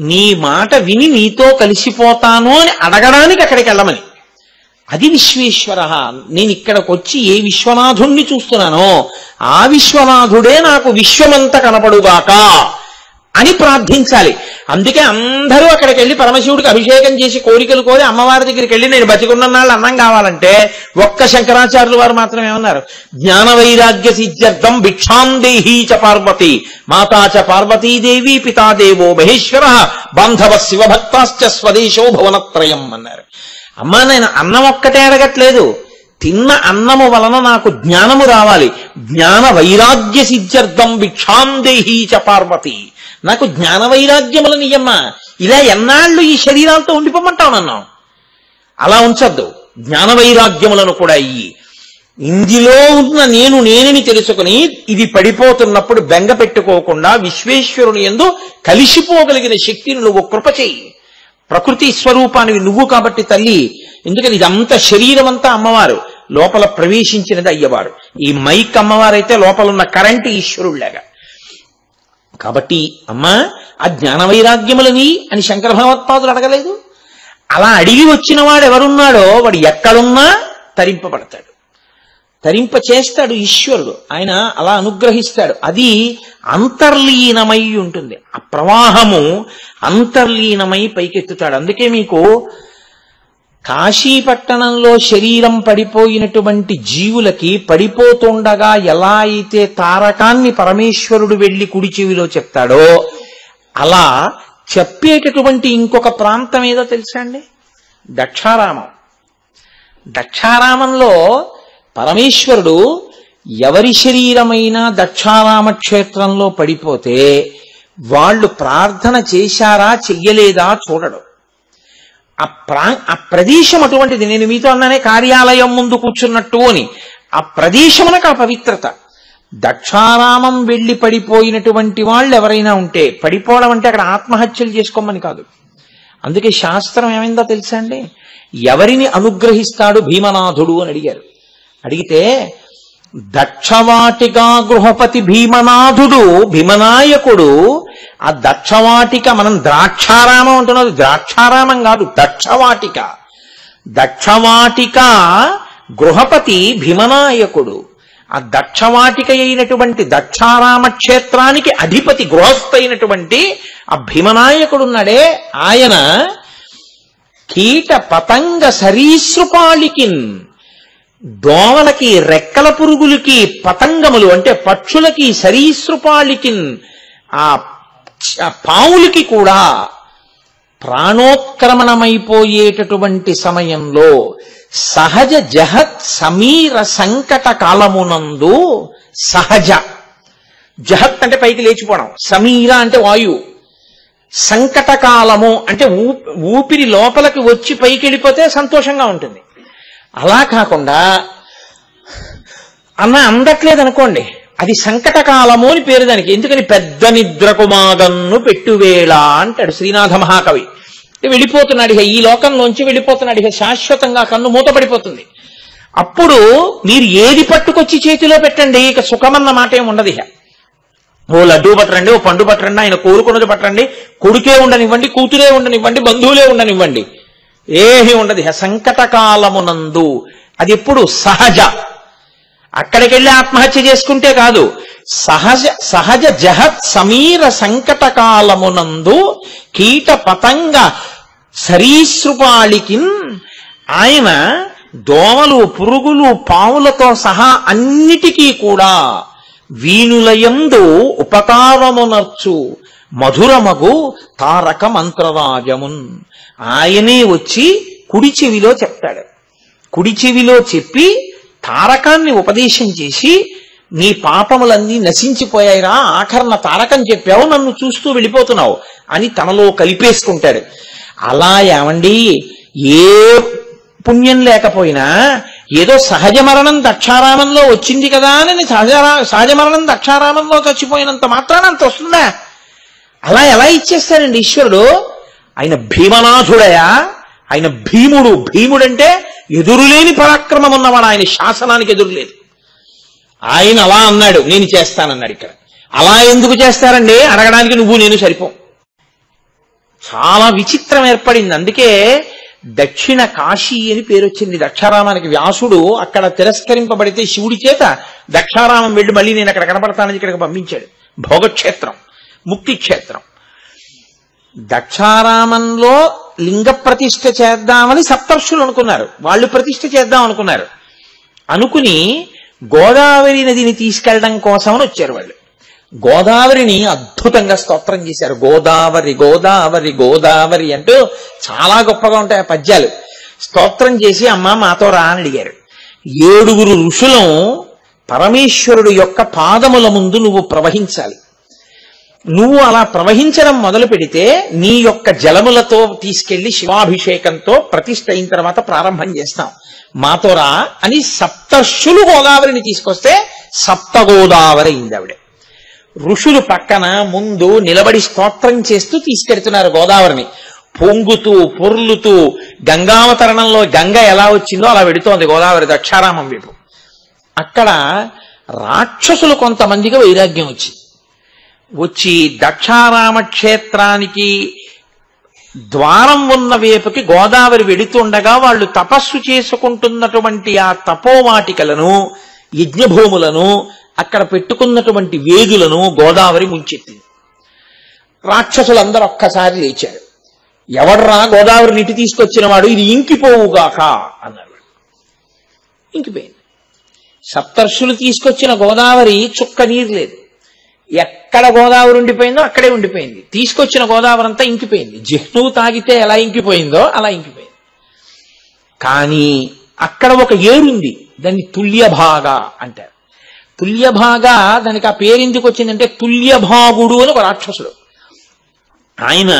నీ మాట విని నీతో కలిసిపోతాను అని అడగడానికి అక్కడికి వెళ్ళమని. అది విశ్వేశ్వర. నేను ఇక్కడికి వచ్చి ఏ విశ్వనాథుణ్ణి చూస్తున్నానో ఆ విశ్వనాథుడే నాకు విశ్వమంతా కనపడుగాక అని ప్రార్థించాలి. అందుకే అందరూ అక్కడికి వెళ్ళి పరమశివుడికి అభిషేకం చేసి కోరికలు కోరి అమ్మవారి దగ్గరికి వెళ్ళి నేను బతికున్న నాళ్ళు అన్నం కావాలంటే ఒక్క శంకరాచార్యులు వారు మాత్రమే ఉన్నారు. జ్ఞాన వైరాగ్య సిద్ధ్యర్థం భిక్షాందేహీ చ పార్వతి మాతా చ పార్వతీదేవి పితాదేవో మహేశ్వర బాంధవ శివభక్తాశ్చ స్వదేశో భువనత్రయం అన్నారు. అమ్మా నేను అన్నం ఒక్కటే అడగట్లేదు, తిన్న అన్నము వలన నాకు జ్ఞానము రావాలి. జ్ఞాన వైరాగ్య సిద్ధ్యర్థం భిక్షాందేహీ చ పార్వతి, నాకు జ్ఞాన వైరాగ్యములను ఇయ్యమ్మా. ఇలా ఎన్నాళ్ళు ఈ శరీరాలతో ఉండిపోమంటావు నన్ను? అలా ఉంచద్దు, జ్ఞాన వైరాగ్యములను కూడా ఇయ్యి. ఇందులో ఉన్న నేనని తెలుసుకుని ఇది పడిపోతున్నప్పుడు బెంగ పెట్టుకోకుండా విశ్వేశ్వరుని యందు కలిసిపోగలిగిన శక్తిని నువ్వు కృప చెయ్యి. ప్రకృతి స్వరూపానివి నువ్వు కాబట్టి తల్లి. ఎందుకని ఇదంతా శరీరం అంతా అమ్మవారు, లోపల ప్రవేశించినది అయ్యవారు. ఈ మైక్ అమ్మవారైతే లోపల ఉన్న కరెంటు ఈశ్వరుళ్లాగా. కాబట్టి అమ్మా ఆ జ్ఞాన వైరాగ్యములని అని శంకర భగవత్పాదులు అడగలేదు. అలా అడిగి వచ్చిన వాడు ఎవరున్నాడో వాడు ఎక్కడున్నా తరింపబడతాడు, తరింప చేస్తాడు ఈశ్వరుడు. ఆయన అలా అనుగ్రహిస్తాడు. అది అంతర్లీనమై ఉంటుంది. ఆ ప్రవాహము అంతర్లీనమై పైకెత్తుతాడు. అందుకే మీకు కాశీపట్టణంలో శరీరం పడిపోయినటువంటి జీవులకి పడిపోతుండగా ఎలా అయితే తారకాన్ని పరమేశ్వరుడు వెళ్లి కుడి చెవిలో చెప్తాడో అలా చెప్పేటటువంటి ఇంకొక ప్రాంతం ఏదో తెలుసా అండి? దక్షారామం. దక్షారామంలో పరమేశ్వరుడు ఎవరి శరీరమైనా దక్షారామ క్షేత్రంలో పడిపోతే వాళ్ళు ప్రార్థన చేశారా చెయ్యలేదా చూడడు. ఆ ప్రదేశం అటువంటిది. నేను మీతో అన్నానే కార్యాలయం ముందు కూర్చున్నట్టు అని. ఆ ప్రదేశమునకు ఆ పవిత్రత. దక్షారామం వెళ్లి పడిపోయినటువంటి వాళ్ళు ఎవరైనా ఉంటే, పడిపోవడం అంటే అక్కడ ఆత్మహత్యలు చేసుకోమని కాదు. అందుకే శాస్త్రం ఏమైందో తెలుసా అండి? ఎవరిని అనుగ్రహిస్తాడు భీమనాథుడు అని అడిగారు. అడిగితే దక్షవాటిక గృహపతి భీమనాథుడు భీమనాయకుడు. ఆ దక్షవాటిక, మనం ద్రాక్షారామం అంటున్నది ద్రాక్షారామం కాదు, దక్షవాటిక. దక్షవాటిక గృహపతి భీమనాయకుడు. ఆ దక్షవాటిక అయినటువంటి దక్షారామ క్షేత్రానికి అధిపతి గృహస్థ అయినటువంటి ఆ భీమనాయకుడున్నాడే, ఆయన కీట పతంగ సరీసృపాళికిన్, దోమలకి, రెక్కల పురుగులకి, పతంగములు అంటే పక్షులకి, సరీసృపాళికిన్ ఆ పావులకి కూడా ప్రాణోత్క్రమణమైపోయేటటువంటి సమయంలో సహజ జహత్ సమీర సంకట కాలమునందు, సహజ జహత్ అంటే పైకి లేచిపోవడం, సమీర అంటే వాయువు, సంకట కాలము అంటే ఊపిరి లోపలికి వచ్చి పైకి వెళ్ళిపోతే సంతోషంగా ఉంటుంది. అలా కాకుండా అందట్లేదనుకోండి, అది సంకటకాలము అని పేరు దానికి. ఎందుకని పెద్ద నిద్రకు మాగన్ను పెట్టువేళ అంటాడు శ్రీనాథ మహాకవి. వెళ్ళిపోతున్నాడు ఇక, ఈ లోకంలోంచి వెళ్ళిపోతున్నాడు ఇక, శాశ్వతంగా కన్ను మూతపడిపోతుంది. అప్పుడు మీరు ఏది పట్టుకొచ్చి చేతిలో పెట్టండి, ఇక సుఖమన్న మాట ఏమి ఉండదు. ఇక ఓ లడ్డూ పట్టరండి, ఓ పండు పట్టరండి, ఆయన కోరుకున్నది పట్టరండి, కొడుకే ఉండనివ్వండి, కూతురే ఉండనివ్వండి, బంధువులే ఉండనివ్వండి, ఏమీ ఉండదు. సంకటకాలమునందు అది ఎప్పుడు సహజ. అక్కడికి వెళ్ళి ఆత్మహత్య చేసుకుంటే కాదు, సహజ జహత్ సమీర సంకటకాలమునందు కీట పతంగ సరీసృపాళికిన్, ఆయన దోమలు, పురుగులు, పావులతో సహా అన్నిటికీ కూడా వీణులయందు ఉపకారమునర్చు మధురమగు తారక మంత్రరాజమున్, ఆయనే వచ్చి కుడి చెవిలో చెప్తాడు. కుడి చెవిలో చెప్పి తారకాన్ని ఉపదేశం చేసి, నీ పాపములన్నీ నశించిపోయాయిరా, ఆఖరణ తారకం చెప్పావు, నన్ను చూస్తూ వెళ్ళిపోతున్నావు అని తనలో కలిపేసుకుంటాడు. అలా ఏమండి, ఏ పుణ్యం లేకపోయినా ఏదో సహజ మరణం దక్షారామంలో వచ్చింది కదా అని సహజ మరణం దక్షారామంలో చచ్చిపోయినంత మాత్రాన అంత వస్తుందా? అలా ఎలా ఇచ్చేస్తాడండి ఈశ్వరుడు? ఆయన భీమనాథుడయా, ఆయన భీముడు. భీముడంటే ఎదురులేని పరాక్రమం ఉన్నవాడు, ఆయన శాసనానికి ఎదురులేదు. ఆయన అలా అన్నాడు, నేను చేస్తానన్నాడు. ఇక్కడ అలా ఎందుకు చేస్తారండి అడగడానికి నువ్వు నేను సరిపో. చాలా విచిత్రం ఏర్పడింది. అందుకే దక్షిణ కాశీ అని పేరు వచ్చింది దక్షారామానికి. వ్యాసుడు అక్కడ తిరస్కరింపబడితే శివుడి చేత దక్షారామం వెళ్ళి మళ్ళీ నేను అక్కడ కనపడతానని ఇక్కడికి పంపించాడు. భోగక్షేత్రం, ముక్తి క్షేత్రం. దక్షారామంలో లింగ ప్రతిష్ఠ చేద్దామని సప్తర్షులు అనుకున్నారు, వాళ్ళు ప్రతిష్ఠ చేద్దాం అనుకున్నారు. అనుకుని గోదావరి నదిని తీసుకెళ్లడం కోసమని వచ్చారు వాళ్ళు. గోదావరిని అద్భుతంగా స్తోత్రం చేశారు. గోదావరి గోదావరి గోదావరి అంటూ చాలా గొప్పగా ఉంటాయి ఆ పద్యాలు. స్తోత్రం చేసి అమ్మ మాతో రా అని అడిగారు. 7 ఋషులం పరమేశ్వరుడు యొక్క పాదముల ముందు నువ్వు ప్రవహించాలి. నువ్వు అలా ప్రవహించడం మొదలు పెడితే నీ యొక్క జలములతో తీసుకెళ్లి శివాభిషేకంతో ప్రతిష్ఠ అయిన తర్వాత ప్రారంభం చేస్తాం, మాతో రా అని సప్తర్షులు గోదావరిని తీసుకొస్తే సప్త గోదావరి అయింది ఆవిడ. ఋషులు పక్కన ముందు నిలబడి స్తోత్రం చేస్తూ తీసుకెడుతున్నారు గోదావరిని. పొంగుతూ పొర్లుతూ గంగావతరణంలో గంగ ఎలా వచ్చిందో అలా వెడుతోంది గోదావరి దక్షారామం వైపు. అక్కడ రాక్షసులు కొంతమందికి వైరాగ్యం వచ్చి దక్షారామ క్షేత్రానికి ద్వారం ఉన్న వైపుకి గోదావరి వెడుతుండగా వాళ్ళు తపస్సు చేసుకుంటున్నటువంటి ఆ తపోవాటికలను, యజ్ఞభూములను, అక్కడ పెట్టుకున్నటువంటి వేదులను గోదావరి ముంచెత్తింది. రాక్షసులందరూ ఒక్కసారి లేచారు. ఎవడ్రా గోదావరి నీటి తీసుకొచ్చిన వాడు, ఇది ఇంకిపోవుగాక అన్నారు. ఇంకిపోయింది. సప్తర్షులు తీసుకొచ్చిన గోదావరి చుక్క నీరు లేదు. ఎక్కడ గోదావరి ఉండిపోయిందో అక్కడే ఉండిపోయింది. తీసుకొచ్చిన గోదావరి అంతా ఇంకిపోయింది. జిహ్నువు తాగితే ఎలా ఇంకిపోయిందో అలా ఇంకిపోయింది. కానీ అక్కడ ఒక ఏరుంది, దాన్ని తుల్యభాగా అంటారు. తుల్యభాగా దానికి ఆ పేరు ఎందుకు వచ్చిందంటే తుల్యభాగుడు అని ఒక రాక్షసుడు. ఆయన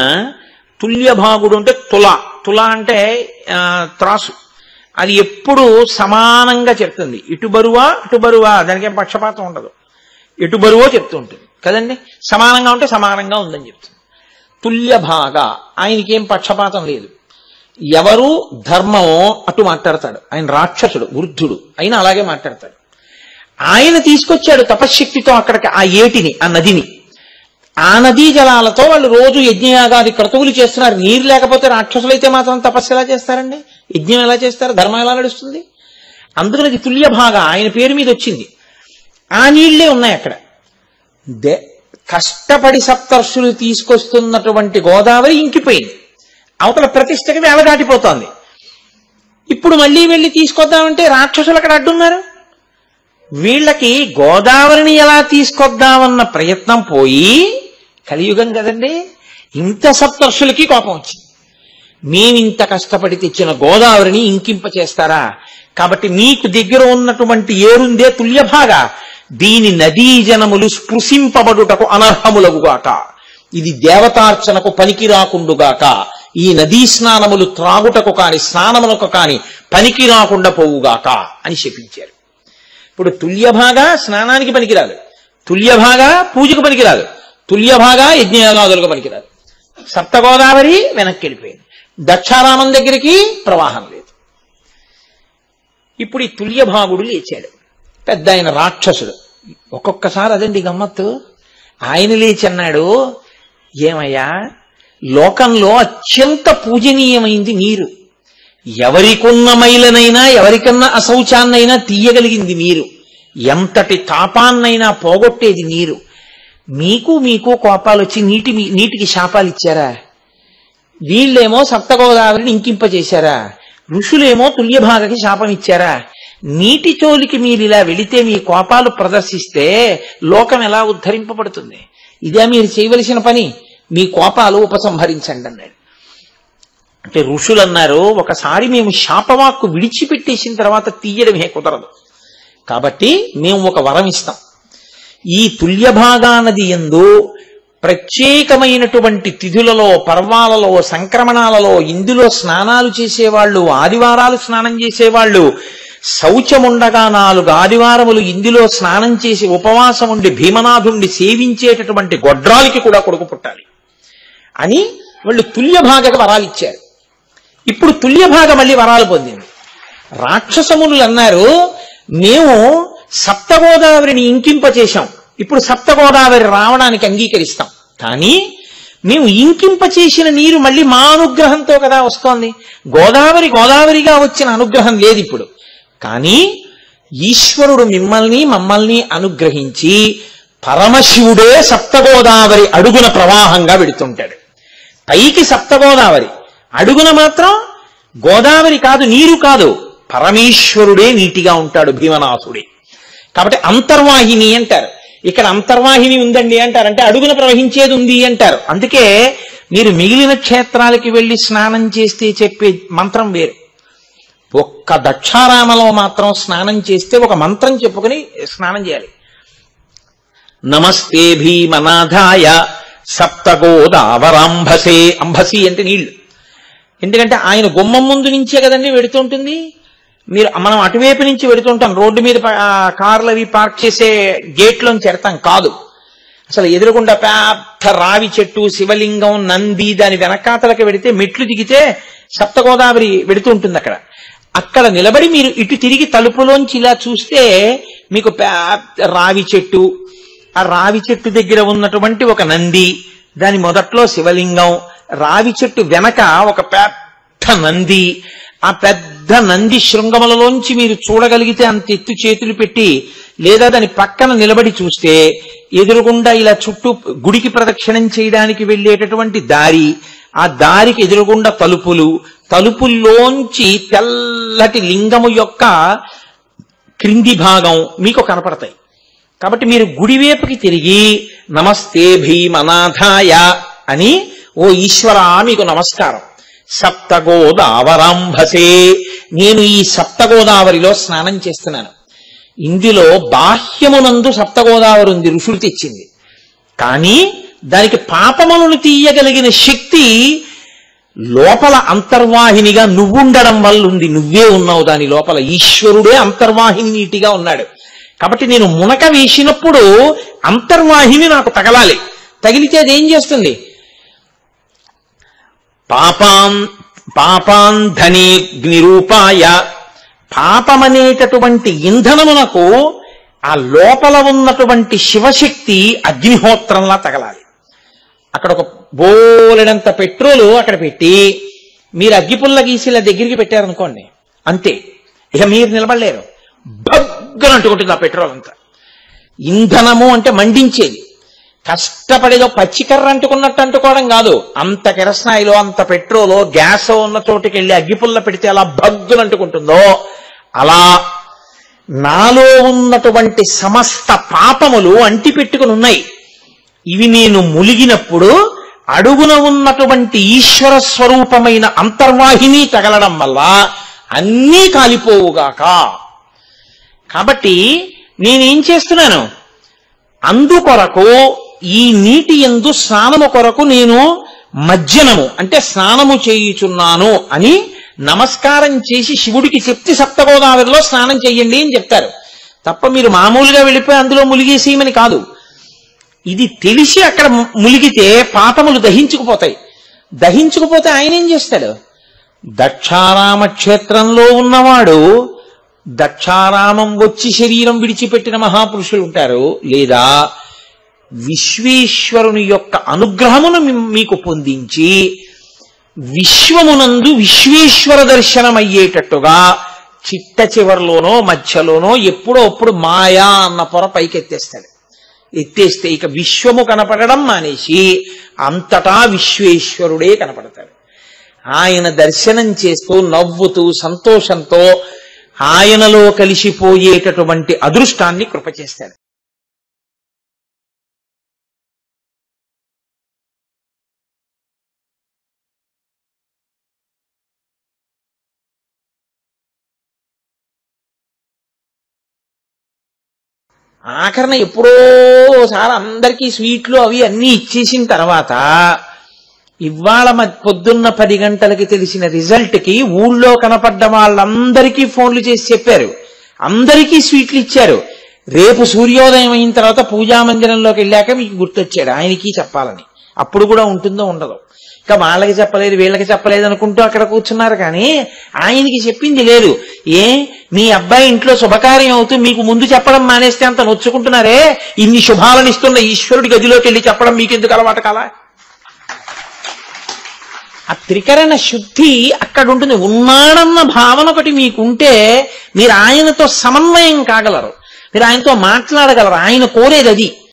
తుల్యభాగుడు అంటే తుల అంటే త్రాసు, అది ఎప్పుడు సమానంగా చెప్తుంది. ఇటు బరువా దానికేం పక్షపాతం ఉండదు, ఎటు బరువో చెప్తూ ఉంటుంది కదండి. సమానంగా ఉంటే సమానంగా ఉందని చెప్తుంది. తుల్యభాగా ఆయనకేం పక్షపాతం లేదు. ఎవరు ధర్మమో అటు మాట్లాడతాడు. ఆయన రాక్షసుడు, వృద్ధుడు అయినా అలాగే మాట్లాడతాడు. ఆయన తీసుకొచ్చాడు తపశ్శక్తితో అక్కడికి ఆ ఏటిని, ఆ నదిని. ఆ నదీ జలాలతో వాళ్ళు రోజు యజ్ఞయాగాది క్రతువులు చేస్తున్నారు. నీరు లేకపోతే రాక్షసులైతే మాత్రం తపస్సు ఎలా చేస్తారండి, యజ్ఞం ఎలా చేస్తారు, ధర్మం ఎలా నడుస్తుంది? అందుకని అది తుల్యభాగా ఆయన పేరు మీద వచ్చింది. ఆ నీళ్లే ఉన్నాయి అక్కడ. కష్టపడి సప్తర్షులు తీసుకొస్తున్నటువంటి గోదావరి ఇంకిపోయింది. అవతల ప్రతిష్టకి వేళ దాటిపోతోంది. ఇప్పుడు మళ్ళీ వెళ్ళి తీసుకొద్దామంటే రాక్షసులు అక్కడ అడ్డున్నారు. వీళ్ళకి గోదావరిని ఎలా తీసుకొద్దామన్న ప్రయత్నం పోయి, కలియుగం కదండి, ఇంత సప్తర్షులకి కోపం వచ్చింది. మేమింత కష్టపడి తెచ్చిన గోదావరిని ఇంకింప చేస్తారా? కాబట్టి మీకు దగ్గర ఉన్నటువంటి ఏరుందే తుల్యభాగా, దీని నదీ జనములు స్పృశింపబడుటకు అనర్హములగుగాక, ఇది దేవతార్చనకు పనికి రాకుండుగాక, ఈ నదీ స్నానములు త్రాగుటకు కాని స్నానములకు కాని పనికి రాకుండా పోవుగాక అని శపించారు. ఇప్పుడు తుల్యభాగా స్నానానికి పనికిరాదు, తుల్యభాగా పూజకు పనికిరాదు, తుల్యభాగా యజ్ఞయాగాదులకు పనికిరాదు. సప్తగోదావరి వెనక్కి వెళ్ళిపోయింది. దక్షారామం దగ్గరికి ప్రవాహం లేదు. ఇప్పుడు ఈ తుల్యభాగుడు లేచాడు, పెద్ద ఆయన రాక్షసుడు. ఒక్కొక్కసారి అదండి గమ్మత్తు. ఆయన లేచన్నాడు, ఏమయ్యా, లోకంలో అత్యంత పూజనీయమైంది నీరు. ఎవరికున్న మైలనైనా ఎవరికన్నా అశౌచాన్నైనా తీయగలిగింది నీరు. ఎంతటి తాపాన్నైనా పోగొట్టేది నీరు. మీకు కోపాలు వచ్చి నీటికి శాపాలు ఇచ్చారా? వీళ్ళేమో సప్తగోదావరిని ఇంకింపచేశారా? ఋషులేమో తుల్యభాగకి శాపం ఇచ్చారా? నీటి చోలికి మీరు ఇలా వెళితే మీ కోపాలు ప్రదర్శిస్తే లోకం ఎలా ఉద్ధరింపబడుతుంది? ఇదే మీరు చేయవలసిన పని. మీ కోపాలు ఉపసంహరించండి అన్నాడు. అంటే ఋషులు అన్నారు, ఒకసారి మేము శాపవాక్కు విడిచిపెట్టేసిన తర్వాత తీయడమే కుదరదు, కాబట్టి మేము ఒక వరం ఇస్తాం. ఈ తుల్యభాగా నది యందు ప్రత్యేకమైనటువంటి తిథులలో, పర్వాలలో, సంక్రమణాలలో ఇందులో స్నానాలు చేసేవాళ్ళు, ఆదివారాలు స్నానం చేసేవాళ్ళు, శౌచముండగా 4 ఆదివారములు ఇందులో స్నానం చేసి ఉపవాసం ఉండి భీమనాథుణ్ణి సేవించేటటువంటి గొడ్రాలికి కూడా కొడుకు పుట్టాలి అని వాళ్ళు తుల్యభాగకు వరాలు ఇచ్చారు. ఇప్పుడు తుల్యభాగ మళ్ళీ వరాలు పొందింది. రాక్షసమునులు అన్నారు, మేము సప్తగోదావరిని ఇంకింపచేశాం, ఇప్పుడు సప్తగోదావరి రావడానికి అంగీకరిస్తాం, కానీ మేము ఇంకింపచేసిన నీరు మళ్ళీ మా అనుగ్రహంతో కదా వస్తోంది. గోదావరిగా వచ్చిన అనుగ్రహం లేదు ఇప్పుడు. కానీ ఈశ్వరుడు మమ్మల్ని అనుగ్రహించి పరమశివుడే సప్తగోదావరి అడుగున ప్రవాహంగా వెడుతుంటాడు. పైకి సప్తగోదావరి, అడుగున మాత్రం గోదావరి కాదు, నీరు కాదు, పరమేశ్వరుడే నీటిగా ఉంటాడు, భీమనాథుడే. కాబట్టి అంతర్వాహిని అంటారు. ఇక్కడ అంతర్వాహిని ఉందండి అంటారు, అంటే అడుగున ప్రవహించేది ఉంది అంటారు. అందుకే మీరు మిగిలిన క్షేత్రాలకి వెళ్ళి స్నానం చేస్తే చెప్పే మంత్రం వేరు. ఒక్క దక్షారామలో మాత్రం స్నానం చేస్తే ఒక మంత్రం చెప్పుకుని స్నానం చేయాలి. నమస్తే భీమనాథాయ సప్తగోదావరాంభసే. అంభసి అంటే నీళ్లు. ఎందుకంటే ఆయన గుమ్మం ముందు నుంచే కదండి వెడుతుంటుంది. మనం అటువైపు నుంచి వెడుతుంటాం, రోడ్డు మీద కార్లు అవి పార్క్ చేసే గేట్లోంచి ఎడతాం కాదు. అసలు ఎదురుగుండా పెద్ద రావి చెట్టు, శివలింగం, నంది, దాని వెనకాతలకి వెడితే మెట్లు దిగితే సప్తగోదావరి వెడుతూ ఉంటుంది. అక్కడ నిలబడి మీరు ఇటు తిరిగి తలుపులోంచి ఇలా చూస్తే మీకు పెద్ద రావి చెట్టు, ఆ రావి చెట్టు దగ్గర ఉన్నటువంటి ఒక నంది, దాని మొదట్లో శివలింగం, రావి చెట్టు వెనక ఒక పెద్ద నంది, ఆ పెద్ద నంది శృంగములలోంచి మీరు చూడగలిగితే అంత ఎత్తు చేతులు పెట్టి, లేదా దాని పక్కన నిలబడి చూస్తే ఎదురుగుండా ఇలా చుట్టూ గుడికి ప్రదక్షిణం చేయడానికి వెళ్ళేటటువంటి దారి, ఆ దారికి ఎదురుగుండా తలుపులు, తలుపుల్లోంచి తెల్లటి లింగము యొక్క క్రింది భాగం మీకు కనపడతాయి. కాబట్టి మీరు గుడివేపుకి తిరిగి నమస్తే భీమనాథాయ అని, ఓ ఈశ్వర మీకు నమస్కారం, సప్తగోదావరాంభసే, నేను ఈ సప్తగోదావరిలో స్నానం చేస్తున్నాను. ఇందులో బాహ్యమునందు సప్తగోదావరి ఉంది, ఋషులు తెచ్చింది. కానీ దానికి పాపములను తీయగలిగిన శక్తి లోపల అంతర్వాహినిగా నువ్వుండడం వల్ల ఉంది. నువ్వే ఉన్నావు దాని లోపల, ఈశ్వరుడే అంతర్వాహిని నీటిగా ఉన్నాడు. కాబట్టి నేను మునక వేసినప్పుడు అంతర్వాహిని నాకు తగలాలి. తగిలితే అదేం చేస్తుంది? పాపాంధనేగ్నిరూపాయ, పాపమనేటటువంటి ఇంధనమునకు ఆ లోపల ఉన్నటువంటి శివశక్తి అగ్నిహోత్రంలా తగలాలి. అక్కడ ఒక బోలెడంత పెట్రోలు అక్కడ పెట్టి మీరు అగ్గిపుల్ల గీసిల దగ్గరికి పెట్టారనుకోండి, అంతే, ఇక మీరు నిలబడలేరు. భగ్గున అంటుకుంటుంది ఆ పెట్రోల్ అంతా. ఇంధనము అంటే మండించేది. కష్టపడేదో పచ్చికర్ర అంటుకున్నట్టు అంటుకోవడం కాదు. అంత కిరసనాయిలో, అంత పెట్రోలో, గ్యాస్ ఉన్న చోటుకి వెళ్ళి అగ్గిపుల్ల పెడితే అలా భగ్గున అంటుకుంటుందో, అలా నాలో ఉన్నటువంటి సమస్త పాపములు అంటిపెట్టుకుని ఉన్నాయి. ఇవి నేను ములిగినప్పుడు అడుగున ఉన్నటువంటి ఈశ్వర స్వరూపమైన అంతర్వాహిని తగలడం వల్ల అన్నీ కాలిపోవుగాక. కాబట్టి నేనేం చేస్తున్నాను? అందుకొరకు ఈ నీటి యందు స్నానము కొరకు నేను మజ్జనము అంటే స్నానము చేయుచున్నాను అని నమస్కారం చేసి శివుడికి చెప్తే సప్తగోదావరిలో స్నానం చెయ్యండి అని చెప్తారు. తప్ప మీరు మామూలుగా వెళ్ళిపోయి అందులో ములిగేసేయమని కాదు. ఇది తెలిసి అక్కడ ములిగితే పాపములు దహించుకుపోతాయి. దహించుకుపోతే ఆయన ఏం చేస్తాడు? దక్షారామ క్షేత్రంలో ఉన్నవాడు, దక్షారామం వచ్చి శరీరం విడిచిపెట్టిన మహాపురుషులు ఉంటారు, లేదా విశ్వేశ్వరుని యొక్క అనుగ్రహమును మీకు పొందించి విశ్వమునందు విశ్వేశ్వర దర్శనం అయ్యేటట్టుగా చిట్ట చివరిలోనో మధ్యలోనో ఎప్పుడో అప్పుడు మాయా అన్న పొర పైకెత్తేస్తాడు. ఎత్తేస్తే ఇక విశ్వము కనపడడం మానేసి అంతటా విశ్వేశ్వరుడే కనపడతాడు. ఆయన దర్శనం చేస్తూ నవ్వుతూ సంతోషంతో ఆయనలో కలిసిపోయేటటువంటి అదృష్టాన్ని కృప చేస్తాడు. ఆఖరణ ఎప్పుడో ఒకసారి అందరికీ స్వీట్లు అవి అన్నీ ఇచ్చేసిన తర్వాత ఇవాళ పొద్దున్న 10 గంటలకి తెలిసిన రిజల్ట్కి ఊళ్ళో కనపడ్డ వాళ్ళందరికీ ఫోన్లు చేసి చెప్పారు, అందరికీ స్వీట్లు ఇచ్చారు. రేపు సూర్యోదయం అయిన తర్వాత పూజామందిరంలోకి వెళ్ళాక మీకు గుర్తొచ్చాడు ఆయనకి చెప్పాలని. అప్పుడు కూడా ఉంటుందో ఉండదో, ఇక వాళ్ళకి చెప్పలేదు వీళ్ళకి చెప్పలేదు అనుకుంటూ అక్కడ కూర్చున్నారు. కానీ ఆయనకి చెప్పింది లేదు. మీ అబ్బాయి ఇంట్లో శుభకార్యం అవుతూ మీకు ముందు చెప్పడం మానేస్తే అంత నొచ్చుకుంటున్నారే, ఇన్ని శుభాలను ఇస్తున్న ఈశ్వరుడి గదిలోకి వెళ్ళి చెప్పడం మీకు ఎందుకు అలవాటు కాలా? ఆ త్రికరణ శుద్ధి అక్కడ ఉంటుంది. ఉన్నాడన్న భావన ఒకటి మీకుంటే మీరు ఆయనతో సమన్వయం కాగలరు, మీరు ఆయనతో మాట్లాడగలరు. ఆయన కోరేది అది.